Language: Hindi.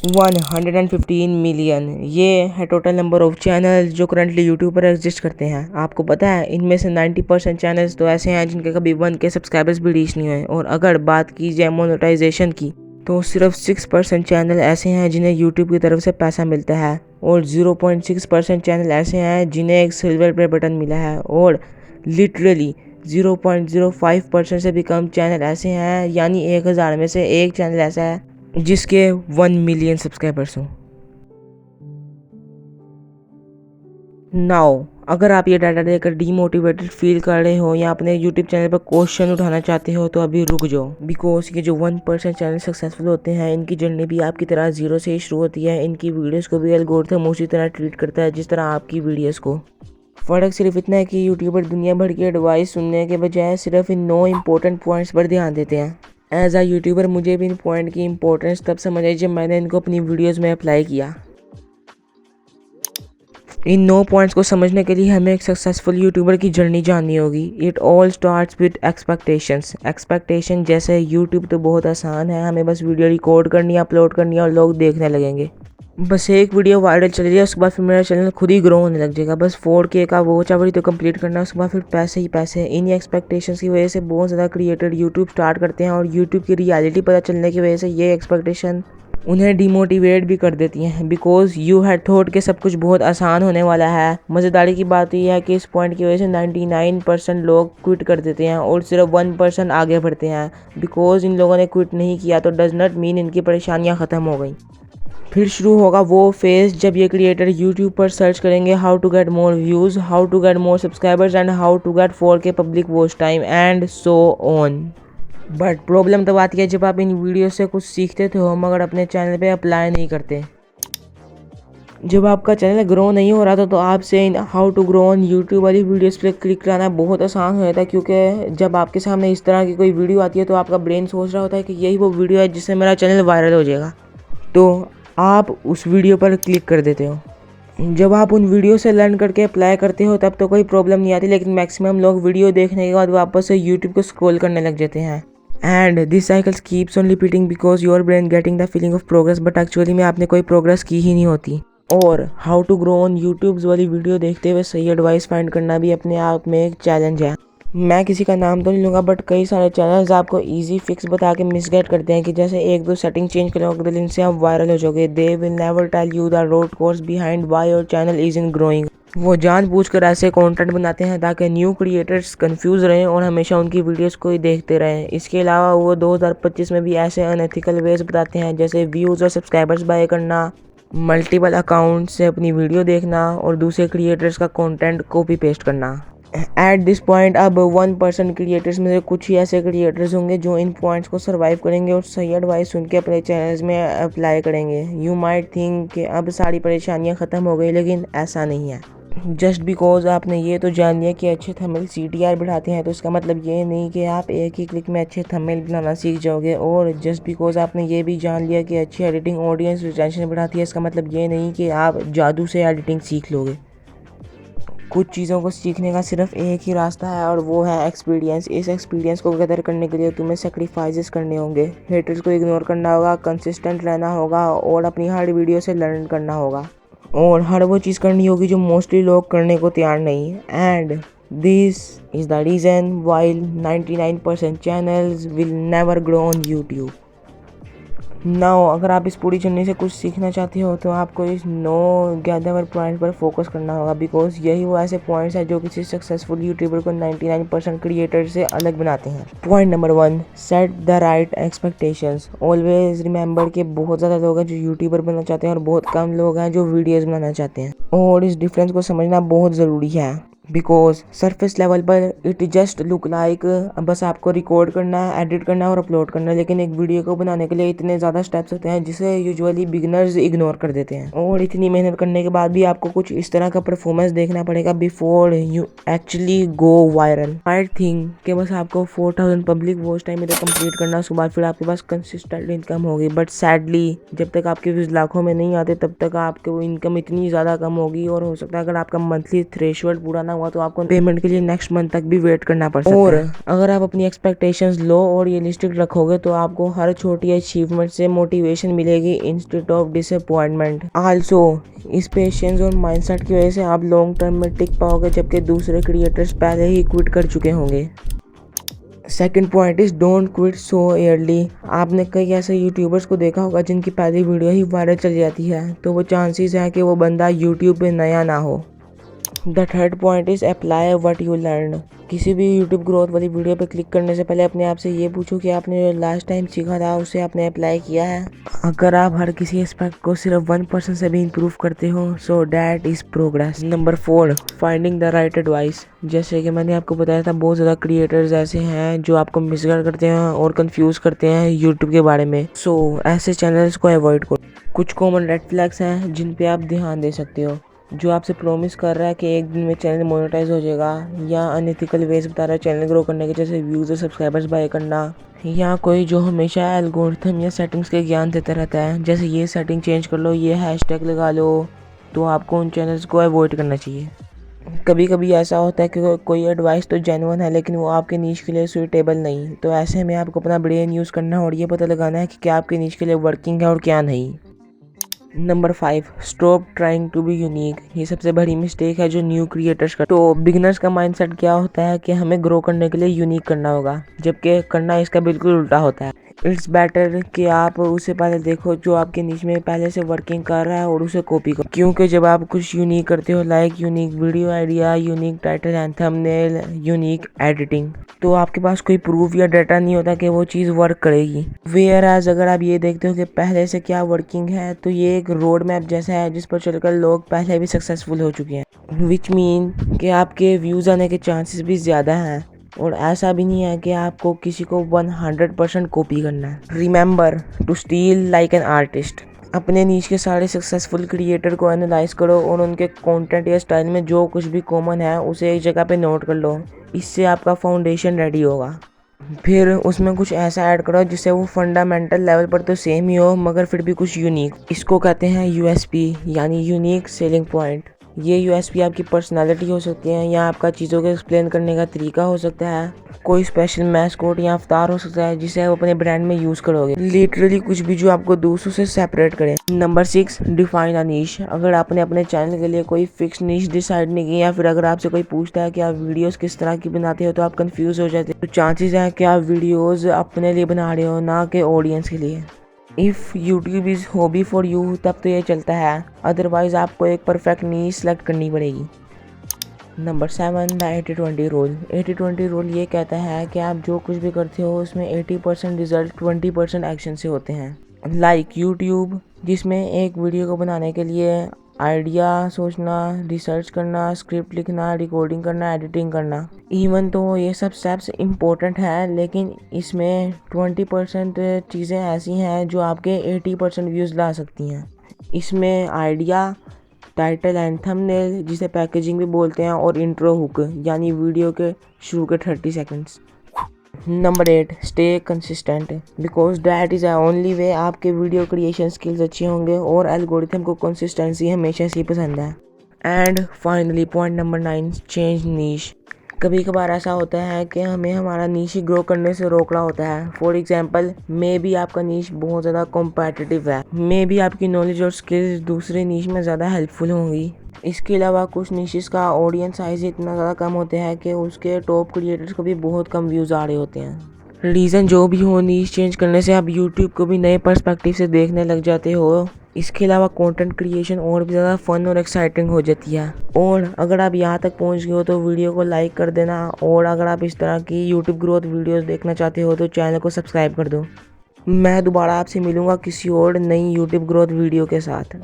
115 मिलियन ये है टोटल नंबर ऑफ चैनल जो करंटली यूट्यूब पर एग्जिस्ट करते हैं। आपको पता है इनमें से 90% चैनल्स तो ऐसे हैं जिनके कभी 1K सब्सक्राइबर्स भी रीच नहीं हुए। और अगर बात की जाए मोनेटाइजेशन की तो सिर्फ 6% चैनल ऐसे हैं जिन्हें यूट्यूब की तरफ से पैसा मिलता है और 0.6% चैनल ऐसे हैं जिन्हें एक सिल्वर प्ले बटन मिला है। और लिटरली 0.05% से भी कम चैनल ऐसे हैं, यानी 1000 में से एक चैनल ऐसा है जिसके 1 मिलियन सब्सक्राइबर्स हों। नाउ अगर आप ये डाटा देखकर डीमोटिवेटेड फील कर रहे हो या अपने यूट्यूब चैनल पर क्वेश्चन उठाना चाहते हो तो अभी रुक जाओ, बिकॉज ये जो 1% चैनल सक्सेसफुल होते हैं इनकी जर्नी भी आपकी तरह जीरो से ही शुरू होती है। इनकी वीडियोस को भी एल्गोरिथम उसी तरह ट्रीट करता है जिस तरह आपकी वीडियोस को। फ़र्क सिर्फ इतना है कि यूट्यूबर दुनिया भर की एडवाइस सुनने के बजाय सिर्फ इन 9 इंपॉर्टेंट पॉइंट्स पर ध्यान देते हैं। एज अ यूट्यूबर मुझे भी इन पॉइंट की इंपॉर्टेंस तब समझ आई जब मैंने इनको अपनी वीडियोस में अप्लाई किया। इन 9 पॉइंट्स को समझने के लिए हमें एक सक्सेसफुल यूट्यूबर की जर्नी जाननी होगी। It all starts with expectation. जैसे यूट्यूब तो बहुत आसान है, हमें बस वीडियो रिकॉर्ड करनी है, अपलोड करनी है और लोग देखने लगेंगे। बस एक वीडियो वायरल चली जाए उसके बाद फिर मेरा चैनल खुद ही ग्रो होने लग जाएगा। बस 4K का वॉच आवर तो कंप्लीट करना है, उसके बाद फिर पैसे ही पैसे। इन एक्सपेक्टेशंस की वजह से बहुत ज़्यादा क्रिएटर यूट्यूब स्टार्ट करते हैं और यूट्यूब की रियलिटी पता चलने की वजह से ये एक्सपेक्टेशन उन्हें डिमोटिवेट भी कर देती हैं। बिकॉज यू हैड थॉट कि सब कुछ बहुत आसान होने वाला है। मज़ेदारी की बात यह है कि इस पॉइंट की वजह से 99% लोग क्विट कर देते हैं और सिर्फ 1% आगे बढ़ते हैं। बिकॉज इन लोगों ने क्विट नहीं किया तो डज नॉट मीन इनकी परेशानियाँ ख़त्म हो गई। फिर शुरू होगा वो फेज़ जब ये क्रिएटर यूट्यूब पर सर्च करेंगे how to get more views, how to get more subscribers and how to get 4K public watch time and so on. But problem तब आती है जब आप इन वीडियो से कुछ सीखते थे हो मगर अपने चैनल पे अप्लाई नहीं करते। जब आपका चैनल ग्रो नहीं हो रहा था तो आपसे इन how to grow on YouTube वाली वीडियोस पे क्लिक कराना बहुत आसान हो जाता है, क्योंकि जब आपके सामने इस तरह की कोई वीडियो आती है तो आपका ब्रेन सोच रहा होता है कि यही वो वीडियो है जिससे मेरा चैनल वायरल हो जाएगा, तो आप उस वीडियो पर क्लिक कर देते हो। जब आप उन वीडियो से लर्न करके अप्लाई करते हो तब तो कोई प्रॉब्लम नहीं आती, लेकिन मैक्सिमम लोग वीडियो देखने के बाद वापस से यूट्यूब को स्क्रॉल करने लग जाते हैं। And this cycle keeps on repeating because your brain getting the feeling of progress, but actually में आपने कोई प्रोग्रेस की ही नहीं होती। और how to grow on YouTube वाली वीडियो देखते हुए सही एडवाइस फाइंड करना भी अपने आप में एक चैलेंज है। मैं किसी का नाम तो नहीं लूँगा, बट कई सारे चैनल्स आपको इजी फिक्स बता के मिसगाइड करते हैं कि जैसे 1-2 सेटिंग चेंज करोगे तो इनसे आप वायरल हो जाओगे। They will never tell you the root cause behind why your channel is in growing. वो जानबूझकर ऐसे कंटेंट बनाते हैं ताकि न्यू क्रिएटर्स कंफ्यूज रहें और हमेशा उनकी वीडियोस को ही देखते रहें। इसके अलावा वो 2025 में भी ऐसे अनएथिकल वेज बताते हैं जैसे व्यूज़ और सब्सक्राइबर्स बाय करना, मल्टीपल अकाउंट से अपनी वीडियो देखना और दूसरे क्रिएटर्स का कंटेंट कॉपी पेस्ट करना। एट दिस पॉइंट अब 1% क्रिएटर्स में से कुछ ही ऐसे क्रिएटर्स होंगे जो इन पॉइंट्स को सर्वाइव करेंगे और सही एडवाइस सुन के अपने चैनल्स में अप्लाई करेंगे। यू माइट थिंक कि अब सारी परेशानियां ख़त्म हो गई, लेकिन ऐसा नहीं है। जस्ट बिकॉज आपने ये तो जान लिया कि अच्छे थंबनेल CTR बढ़ाते हैं तो इसका मतलब ये नहीं कि आप एक ही क्लिक में अच्छे थंबनेल बनाना सीख जाओगे। और जस्ट बिकॉज आपने ये भी जान लिया कि अच्छी एडिटिंग ऑडियंस रिटेंशन बढ़ाती है, इसका मतलब ये नहीं कि आप जादू से एडिटिंग सीख लोगे। कुछ चीज़ों को सीखने का सिर्फ एक ही रास्ता है और वो है एक्सपीरियंस। इस एक्सपीरियंस को गैदर करने के लिए तुम्हें सेक्रीफाइसेस करने होंगे, हेटर्स को इग्नोर करना होगा, कंसिस्टेंट रहना होगा और अपनी हर वीडियो से लर्न करना होगा। और हर वो चीज़ करनी होगी जो मोस्टली लोग करने को तैयार नहीं है। And this is the reason why 99% channels will never grow on YouTube. Now अगर आप इस पूरी जर्नी से कुछ सीखना चाहते हो तो आपको इस 9 गैदर पॉइंट पर फोकस करना होगा, बिकॉज यही वो ऐसे पॉइंट्स हैं जो किसी सक्सेसफुल यूट्यूबर को 99% क्रिएटर से अलग बनाते हैं। Point number 1, set the right expectations. Always remember कि बहुत ज़्यादा लोग हैं जो यूट्यूबर बनना चाहते हैं और बहुत कम लोग हैं जो वीडियोज़ बनाना चाहते हैं, और इस डिफरेंस को समझना बहुत ज़रूरी है। बिकॉज सरफेस लेवल पर इट जस्ट लुक लाइक बस आपको रिकॉर्ड करना है, एडिट करना है और अपलोड करना है, लेकिन एक वीडियो को बनाने के लिए इतने ज़्यादा स्टेप्स होते हैं जिसे यूजुअली बिगिनर्स इग्नोर कर देते हैं। और इतनी मेहनत करने के बाद भी आपको कुछ इस तरह का परफॉर्मेंस देखना पड़ेगा before you actually go viral. I think कि बस आपको 4000 पब्लिक वॉच टाइम इधर कंप्लीट करना, उसके बाद फिर आपके पास कंसिस्टेंट इनकम होगी। बट सैडली जब तक आपके व्यूज लाखों में नहीं आते तब तक आपके वो इनकम इतनी ज़्यादा कम होगी, और हो सकता है अगर आपका मंथली थ्रेशोल्ड पूरा ना हुआ तो आपको पेमेंट के लिए नेक्स्ट मंथ तक भी वेट करना पड़ सकता है। और अगर आप अपनी एक्सपेक्टेशंस लो और रियलिस्टिक रखोगे तो आपको हर छोटी अचीवमेंट से मोटिवेशन मिलेगी इंस्टेड ऑफ डिसअपॉइंटमेंट। आल्सो इस पेशेंस और माइंडसेट की वजह से आप लॉन्ग टर्म में टिक पाओगे, जबकि दूसरे क्रिएटर्स पहले ही क्विट कर चुके होंगे। Second point is don't quit so early. आपने कई ऐसे यूट्यूबर्स को देखा होगा जिनकी पहली वीडियो ही वायरल चल जाती है, तो वो चांसेस है कि वो बंदा यूट्यूब पे नया ना हो। The third point is apply what you learn. किसी भी यूट्यूब ग्रोथ वाली वीडियो पे क्लिक करने से पहले अपने आप से ये पूछो कि आपने जो लास्ट टाइम सीखा था उसे आपने अप्लाई किया है। अगर आप हर किसी एस्पेक्ट को सिर्फ 1% से भी इम्प्रूव करते हो, so that is progress. Number 4, finding the right advice. जैसे कि मैंने आपको बताया था, बहुत ज़्यादा क्रिएटर्स ऐसे हैं जो आपको मिसगाइड करते हैं और कंफ्यूज करते हैं यूट्यूब के बारे में। सो ऐसे चैनल्स को अवॉइड करो। कुछ कॉमन रेड फ्लैग्स हैं जिन पे आप ध्यान दे सकते हो। जो आपसे प्रॉमिस कर रहा है कि एक दिन में चैनल मोनेटाइज हो जाएगा, या अनएथिकल वेज बता रहा है चैनल ग्रो करने के, जैसे व्यूज़ और सब्सक्राइबर्स बाय करना, या कोई जो हमेशा एल्गोरिथम या सेटिंग्स के ज्ञान देता रहता है, जैसे ये सेटिंग चेंज कर लो, ये हैशटैग लगा लो, तो आपको उन चैनल्स को अवॉइड करना चाहिए। कभी कभी ऐसा होता है कि कोई एडवाइस तो जेन्युइन है लेकिन वो आपके नीश के लिए सूटेबल नहीं, तो ऐसे में आपको अपना ब्रेन यूज़ करना है और ये पता लगाना है कि क्या आपके नीश के लिए वर्किंग है और क्या नहीं। Number 5, stop trying to be unique. ये सबसे बड़ी मिस्टेक है जो न्यू क्रिएटर्स का। तो बिगिनर्स का माइंडसेट क्या होता है कि हमें ग्रो करने के लिए यूनिक करना होगा, जबकि करना इसका बिल्कुल उल्टा होता है। इट्स बेटर कि आप उसे पहले देखो जो आपके नीच में पहले से वर्किंग कर रहा है और उसे कॉपी करो, क्योंकि जब आप कुछ यूनिक करते हो, like unique video idea, unique title and thumbnail, unique editing, तो आपके पास कोई प्रूफ या डाटा नहीं होता कि वो चीज़ वर्क करेगी। वेयर एज अगर आप ये देखते हो कि पहले से क्या वर्किंग है, तो ये एक रोड मैप जैसा है जिस पर चलकर लोग पहले भी सक्सेसफुल हो चुके हैं, विच मीन कि आपके व्यूज़ आने के चांसेस भी ज़्यादा हैं। और ऐसा भी नहीं है कि आपको किसी को 100% कॉपी करना है। Remember to steal like an artist. अपने नीच के सारे सक्सेसफुल क्रिएटर को एनालाइज करो और उनके कंटेंट या स्टाइल में जो कुछ भी कॉमन है उसे एक जगह पे नोट कर लो। इससे आपका फाउंडेशन रेडी होगा। फिर उसमें कुछ ऐसा ऐड करो जिससे वो फंडामेंटल लेवल पर तो सेम ही हो मगर फिर भी कुछ यूनिक। इसको कहते हैं यूएसपी, यानी यूनिक सेलिंग पॉइंट। ये यूएसपी आपकी पर्सनालिटी हो सकती है या आपका चीज़ों को एक्सप्लेन करने का तरीका हो सकता है, कोई स्पेशल मैस्कॉट या अवतार हो सकता है जिसे आप अपने ब्रांड में यूज़ करोगे। लिटरली कुछ भी जो आपको दूसरों से सेपरेट करे। नंबर 6, डिफाइन अ नीश। अगर आपने अपने चैनल के लिए कोई फिक्स नीश डिसाइड नहीं की, या फिर अगर आपसे कोई पूछता है कि आप वीडियोस किस तरह की बनाते हो तो आप कंफ्यूज हो जाते हो, तो चांसेस हैं कि आप वीडियोस अपने लिए बना रहे हो, ना कि ऑडियंस के लिए। If YouTube is hobby for you तब तो ये चलता है, अदरवाइज़ आपको एक परफेक्ट नीश सेलेक्ट करनी पड़ेगी। Number 7, the 80-20 rule. 80-20 रूल ये कहता है कि आप जो कुछ भी करते हो उसमें 80% रिजल्ट 20% एक्शन से होते हैं। लाइक यूट्यूब, जिसमें एक वीडियो को बनाने के लिए आइडिया सोचना, रिसर्च करना, स्क्रिप्ट लिखना, रिकॉर्डिंग करना, एडिटिंग करना। इवन तो ये सब स्टेप्स इम्पोर्टेंट हैं, लेकिन इसमें 20% चीज़ें ऐसी हैं जो आपके 80% व्यूज़ ला सकती हैं। इसमें आइडिया, टाइटल एंड थंबनेल, जिसे पैकेजिंग भी बोलते हैं, और इंट्रो हुक, यानी वीडियो के शुरू के 30 seconds. Number 8, stay consistent, because that is the only way आपके वीडियो क्रिएशन स्किल्स अच्छे होंगे और एल्गोरिथम को कंसिस्टेंसी हमेशा से पसंद है। And finally point number 9, change niche. कभी कभार ऐसा होता है कि हमें हमारा नीश ग्रो करने से रोक रहा होता है। फॉर एग्जांपल, मे बी आपका नीश बहुत ज़्यादा कॉम्पिटिटिव है, मे बी आपकी नॉलेज और स्किल्स दूसरे नीश में ज़्यादा हेल्पफुल होंगी। इसके अलावा कुछ नीशेस का ऑडियंस साइज इतना ज़्यादा कम होते हैं कि उसके टॉप क्रिएटर्स को भी बहुत कम व्यूज़ आ रहे होते हैं। रीज़न जो भी हो, नीश चेंज करने से आप यूट्यूब को भी नए पर्सपेक्टिव से देखने लग जाते हो। इसके अलावा कंटेंट क्रिएशन और भी ज़्यादा फन और एक्साइटिंग हो जाती है। और अगर आप यहाँ तक पहुँच गए हो तो वीडियो को लाइक कर देना, और अगर आप इस तरह की यूट्यूब ग्रोथ वीडियोस देखना चाहते हो तो चैनल को सब्सक्राइब कर दो। मैं दोबारा आपसे मिलूँगा किसी और नई यूट्यूब ग्रोथ वीडियो के साथ।